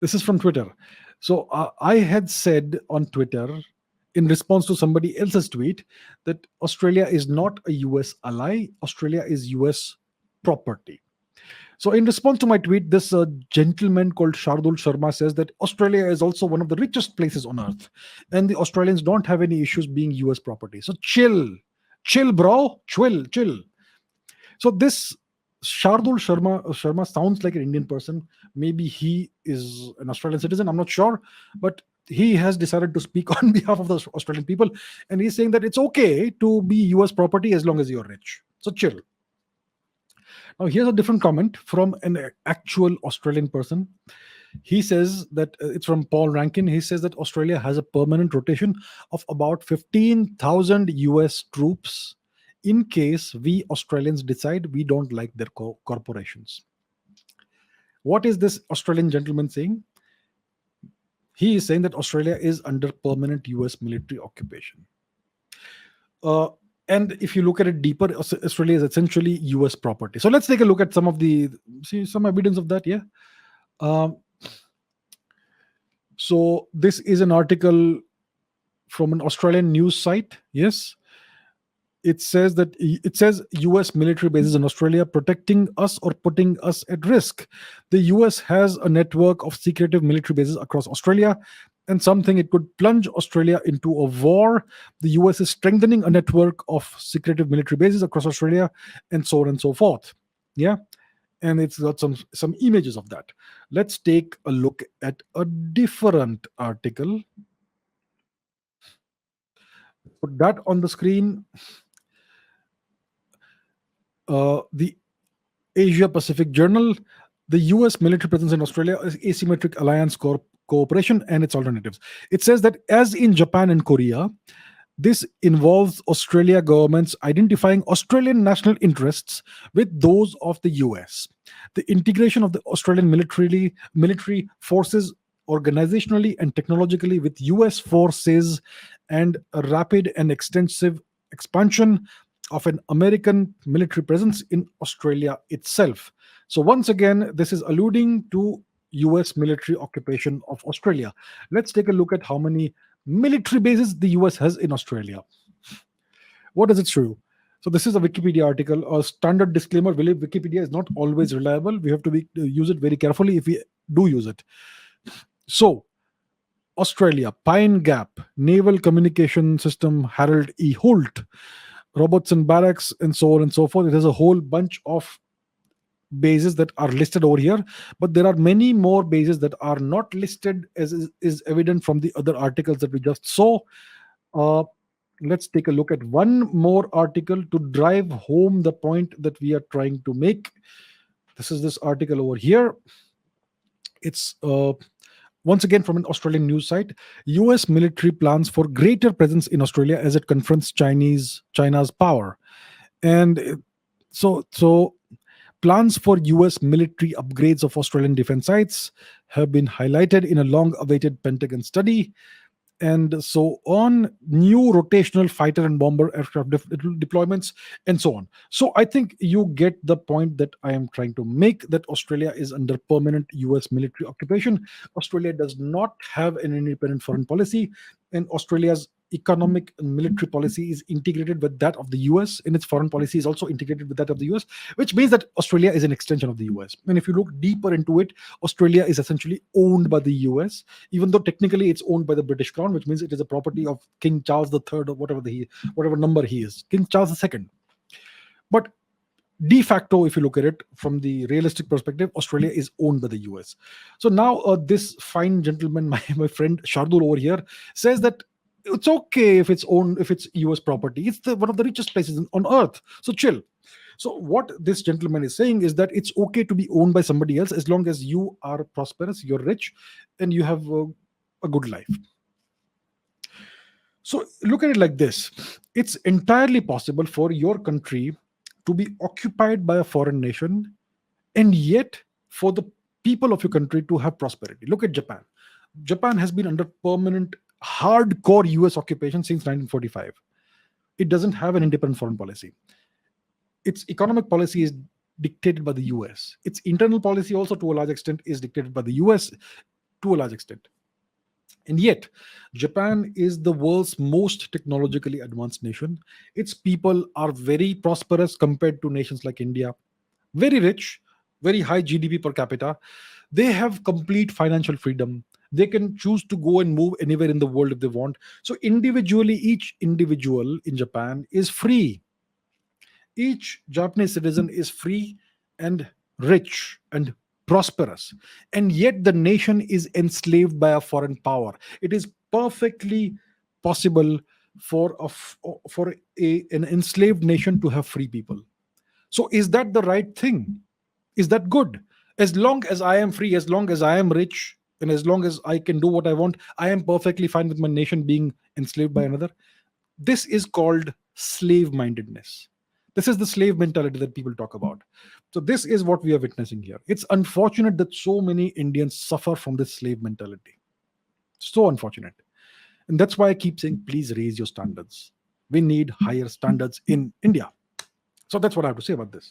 This is from Twitter. So I had said on Twitter, in response to somebody else's tweet, that Australia is not a US ally, Australia is US property. So, in response to my tweet, this gentleman called Shardul Sharma says that Australia is also one of the richest places on earth, and the Australians don't have any issues being US property. So, chill, bro, chill. So, this Shardul Sharma sounds like an Indian person. Maybe he is an Australian citizen. I'm not sure, but he has decided to speak on behalf of the Australian people, and he's saying that it's okay to be US property as long as you're rich. So, chill. Now, here's a different comment from an actual Australian person. He says that it's from Paul Rankin. He says that Australia has a permanent rotation of about 15,000 US troops in case we Australians decide we don't like their corporations. What is this Australian gentleman saying? He is saying that Australia is under permanent US military occupation. Uh, and if you look at it deeper, Australia is essentially US property. So let's take a look at some evidence of that. Yeah. Um, so this is an article from an Australian news site. Yes. It says US military bases in Australia protecting us or putting us at risk. The US has a network of secretive military bases across Australia, and something it could plunge Australia into a war. The US is strengthening a network of secretive military bases across Australia, and so on and so forth. Yeah. And it's got some images of that. Let's take a look at a different article. Put that on the screen. The Asia Pacific Journal, the US military presence in Australia is asymmetric alliance cooperation and its alternatives. It says that, as in Japan and Korea, this involves Australia governments identifying Australian national interests with those of the US. The integration of the Australian military forces organizationally and technologically with US forces, and a rapid and extensive expansion of an American military presence in Australia itself. So, once again, this is alluding to US military occupation of Australia. Let's take a look at how many military bases the US has in Australia. What does it show? So, this is a Wikipedia article. A standard disclaimer: Wikipedia is not always reliable. We have to use it very carefully if we do use it. So, Australia, Pine Gap, Naval Communication System, Harold E. Holt, Robertson Barracks, and so on and so forth. It has a whole bunch of bases that are listed over here, but there are many more bases that are not listed, as is evident from the other articles that we just saw. Uh, let's take a look at one more article to drive home the point that we are trying to make. This is this article over here. It's once again from an Australian news site. US military plans for greater presence in Australia as it confronts China's power. And so plans for US military upgrades of Australian defense sites have been highlighted in a long awaited Pentagon study. And so on, new rotational fighter and bomber aircraft deployments, and so on. So I think you get the point that I am trying to make, that Australia is under permanent US military occupation. Australia does not have an independent foreign policy, and Australia's economic and military policy is integrated with that of the US, and its foreign policy is also integrated with that of the US, which means that Australia is an extension of the US. And if you look deeper into it, Australia is essentially owned by the US, even though technically it's owned by the British Crown, which means it is a property of King Charles III, or whatever number he is, King Charles II. But de facto, if you look at it from the realistic perspective, Australia is owned by the US. So now this fine gentleman, my friend Shardul over here, says that it's okay if it's US property. It's one of the richest places on earth. So chill. So what this gentleman is saying is that it's okay to be owned by somebody else as long as you are prosperous, you're rich, and you have a good life. So look at it like this. It's entirely possible for your country to be occupied by a foreign nation, and yet for the people of your country to have prosperity. Look at Japan. Japan has been under permanent hardcore US occupation since 1945. It doesn't have an independent foreign policy. Its economic policy is dictated by the US. Its internal policy also, to a large extent, is dictated by the US. to a large extent. And yet, Japan is the world's most technologically advanced nation. Its people are very prosperous compared to nations like India, very rich, very high GDP per capita. They have complete financial freedom. They can choose to go and move anywhere in the world if they want. So, individually, each individual in Japan is free. Each Japanese citizen is free and rich and prosperous. And yet the nation is enslaved by a foreign power. It is perfectly possible for an enslaved nation to have free people. So is that the right thing? Is that good? As long as I am free, as long as I am rich, and as long as I can do what I want, I am perfectly fine with my nation being enslaved by another. This is called slave mindedness. This is the slave mentality that people talk about. So, this is what we are witnessing here. It's unfortunate that so many Indians suffer from this slave mentality. So unfortunate. And that's why I keep saying, please raise your standards. We need higher standards in India. So, that's what I have to say about this.